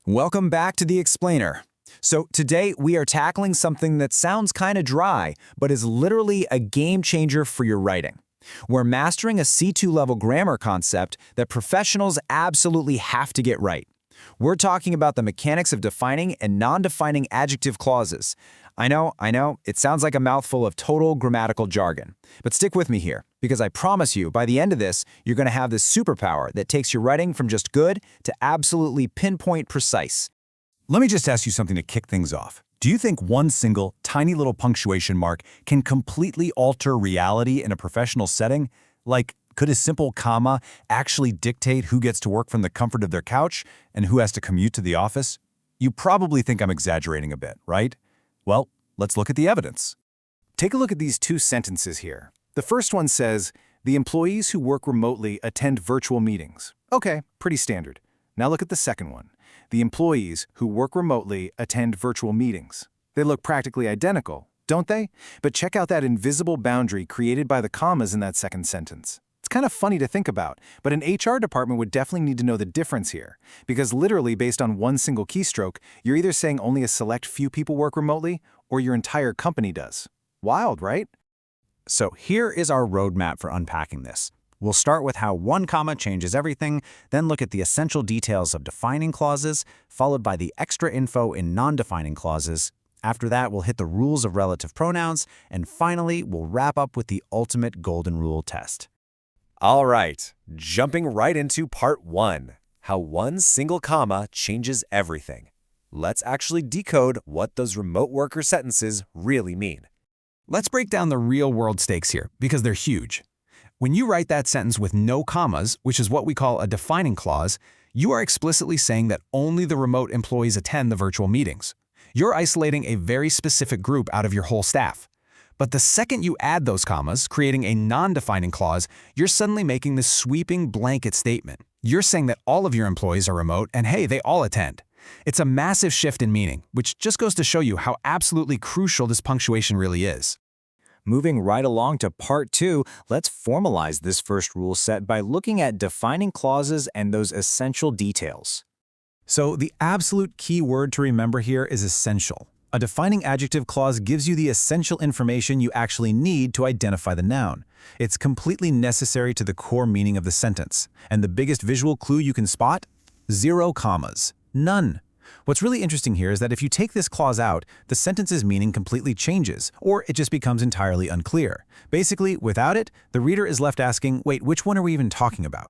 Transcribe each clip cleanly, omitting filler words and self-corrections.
Welcome back to The Explainer. So today we are tackling something that sounds kind of dry, but is literally a game changer for your writing. We're mastering a C2 level grammar concept that professionals absolutely have to get right. We're talking about the mechanics of defining and non-defining adjective clauses. I know, it sounds like a mouthful of total grammatical jargon. But stick with me here, because I promise you, by the end of this, you're going to have this superpower that takes your writing from just good to absolutely pinpoint precise. Let me just ask you something to kick things off. Do you think one single, tiny little punctuation mark can completely alter reality in a professional setting? Like, could a simple comma actually dictate who gets to work from the comfort of their couch and who has to commute to the office? You probably think I'm exaggerating a bit, right? Well, let's look at the evidence. Take a look at these two sentences here. The first one says, "The employees who work remotely attend virtual meetings." Okay, pretty standard. Now look at the second one. "The employees who work remotely attend virtual meetings." They look practically identical, don't they? But check out that invisible boundary created by the commas in that second sentence. It's kind of funny to think about, but an HR department would definitely need to know the difference here, because literally based on one single keystroke, you're either saying only a select few people work remotely, or your entire company does. Wild, right? So here is our roadmap for unpacking this. We'll start with how one comma changes everything, then look at the essential details of defining clauses, followed by the extra info in non-defining clauses. After that, we'll hit the rules of relative pronouns, and finally, we'll wrap up with the ultimate golden rule test. All right, jumping right into part one, how one single comma changes everything. Let's actually decode what those remote worker sentences really mean. Let's break down the real-world stakes here, because they're huge. When you write that sentence with no commas, which is what we call a defining clause, you are explicitly saying that only the remote employees attend the virtual meetings. You're isolating a very specific group out of your whole staff. But the second you add those commas, creating a non-defining clause, you're suddenly making this sweeping blanket statement. You're saying that all of your employees are remote and hey, they all attend. It's a massive shift in meaning, which just goes to show you how absolutely crucial this punctuation really is. Moving right along to part two, let's formalize this first rule set by looking at defining clauses and those essential details. So the absolute key word to remember here is essential. A defining adjective clause gives you the essential information you actually need to identify the noun. It's completely necessary to the core meaning of the sentence. And the biggest visual clue you can spot? 0 commas. None. What's really interesting here is that if you take this clause out, the sentence's meaning completely changes, or it just becomes entirely unclear. Basically, without it, the reader is left asking, wait, which one are we even talking about?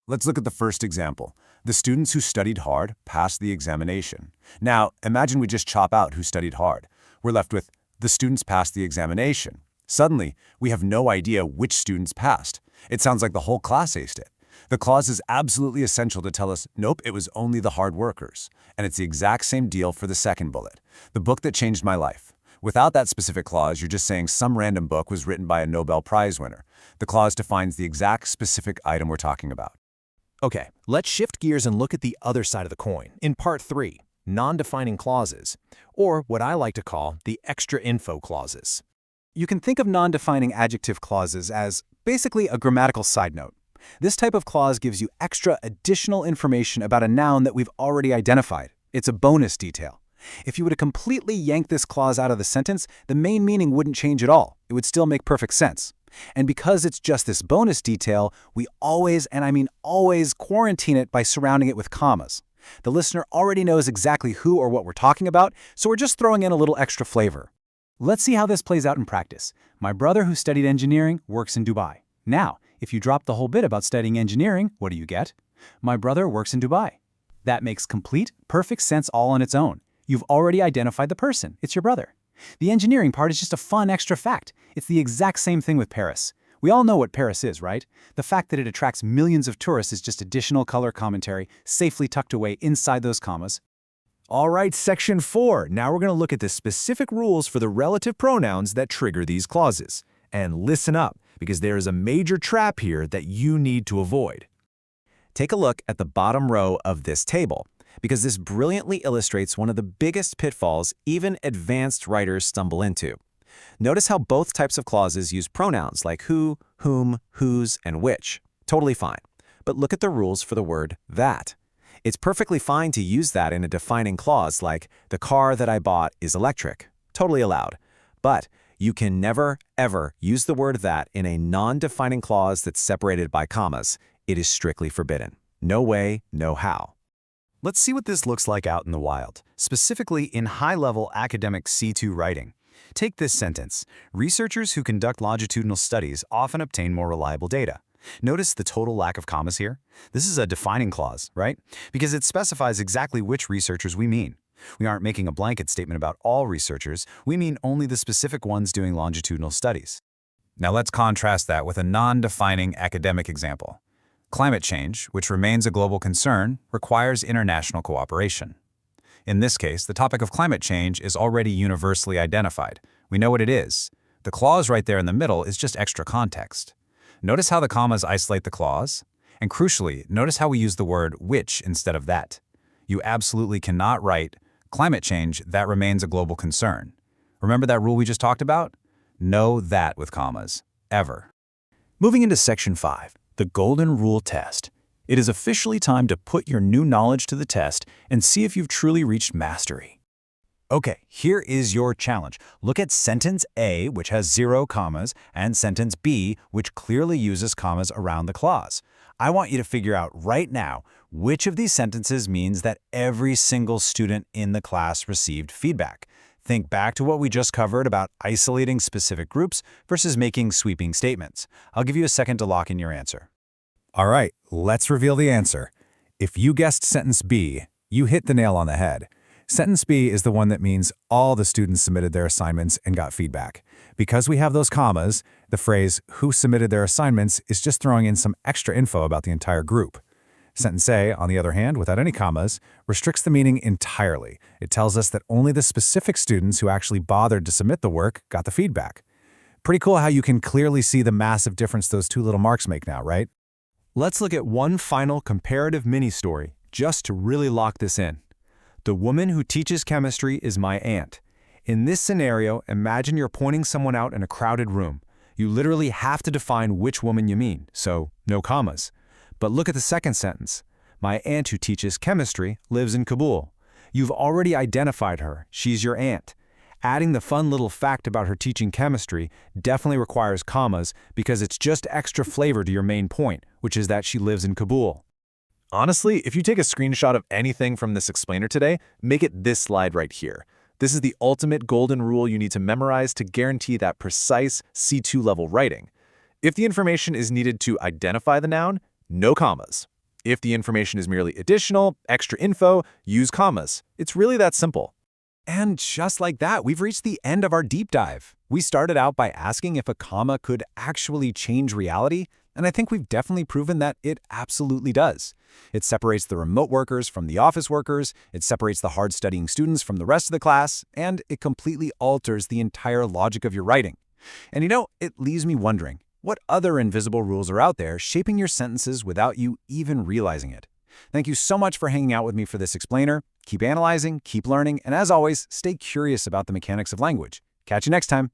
Let's look at the first example. The students who studied hard passed the examination. Now, imagine we just chop out who studied hard. We're left with the students passed the examination. Suddenly, we have no idea which students passed. It sounds like the whole class aced it. The clause is absolutely essential to tell us, nope, it was only the hard workers. And it's the exact same deal for the second bullet, the book that changed my life. Without that specific clause, you're just saying some random book was written by a Nobel Prize winner. The clause defines the exact specific item we're talking about. Okay, let's shift gears and look at the other side of the coin. In part three, non-defining clauses, or what I like to call the extra info clauses. You can think of non-defining adjective clauses as basically a grammatical side note. This type of clause gives you extra additional information about a noun that we've already identified. It's a bonus detail. If you were to completely yank this clause out of the sentence, the main meaning wouldn't change at all. It would still make perfect sense. And because it's just this bonus detail, we always, and I mean always, quarantine it by surrounding it with commas. The listener already knows exactly who or what we're talking about, so we're just throwing in a little extra flavor. Let's see how this plays out in practice. My brother who studied engineering works in Dubai. Now, if you drop the whole bit about studying engineering, what do you get? My brother works in Dubai. That makes complete, perfect sense all on its own. You've already identified the person. It's your brother. The engineering part is just a fun extra fact. It's the exact same thing with Paris. We all know what Paris is, right? The fact that it attracts millions of tourists is just additional color commentary, safely tucked away inside those commas. All right, section 4. Now we're going to look at the specific rules for the relative pronouns that trigger these clauses. And listen up, because there is a major trap here that you need to avoid. Take a look at the bottom row of this table, because this brilliantly illustrates one of the biggest pitfalls even advanced writers stumble into. Notice how both types of clauses use pronouns like who, whom, whose, and which. Totally fine. But look at the rules for the word that. It's perfectly fine to use that in a defining clause like, the car that I bought is electric. Totally allowed. But you can never, ever use the word that in a non-defining clause that's separated by commas. It is strictly forbidden. No way, no how. Let's see what this looks like out in the wild, specifically in high-level academic C2 writing. Take this sentence. Researchers who conduct longitudinal studies often obtain more reliable data. Notice the total lack of commas here? This is a defining clause, right? Because it specifies exactly which researchers we mean. We aren't making a blanket statement about all researchers, we mean only the specific ones doing longitudinal studies. Now let's contrast that with a non-defining academic example. Climate change, which remains a global concern, requires international cooperation. In this case, the topic of climate change is already universally identified. We know what it is. The clause right there in the middle is just extra context. Notice how the commas isolate the clause? And crucially, notice how we use the word which instead of that. You absolutely cannot write, climate change, that remains a global concern. Remember that rule we just talked about? No that with commas. Ever. Moving into Section 5. The Golden Rule Test. It is officially time to put your new knowledge to the test and see if you've truly reached mastery. Okay, here is your challenge. Look at sentence A, which has 0 commas, and sentence B, which clearly uses commas around the clause. I want you to figure out right now which of these sentences means that every single student in the class received feedback. Think back to what we just covered about isolating specific groups versus making sweeping statements. I'll give you a second to lock in your answer. All right, let's reveal the answer. If you guessed sentence B, you hit the nail on the head. Sentence B is the one that means all the students submitted their assignments and got feedback. Because we have those commas, the phrase who submitted their assignments is just throwing in some extra info about the entire group. Sentence A, on the other hand, without any commas, restricts the meaning entirely. It tells us that only the specific students who actually bothered to submit the work got the feedback. Pretty cool how you can clearly see the massive difference those two little marks make now, right? Let's look at one final comparative mini-story, just to really lock this in. The woman who teaches chemistry is my aunt. In this scenario, imagine you're pointing someone out in a crowded room. You literally have to define which woman you mean, so no commas. But look at the second sentence. My aunt who teaches chemistry lives in Kabul. You've already identified her. She's your aunt. Adding the fun little fact about her teaching chemistry definitely requires commas because it's just extra flavor to your main point, which is that she lives in Kabul. Honestly, if you take a screenshot of anything from this explainer today, make it this slide right here. This is the ultimate golden rule you need to memorize to guarantee that precise C2 level writing. If the information is needed to identify the noun, no commas. If the information is merely additional, extra info, use commas. It's really that simple. And just like that, we've reached the end of our deep dive. We started out by asking if a comma could actually change reality, and I think we've definitely proven that it absolutely does. It separates the remote workers from the office workers, it separates the hard-studying students from the rest of the class, and it completely alters the entire logic of your writing. And you know, it leaves me wondering, what other invisible rules are out there shaping your sentences without you even realizing it? Thank you so much for hanging out with me for this explainer. Keep analyzing, keep learning, and as always, stay curious about the mechanics of language. Catch you next time.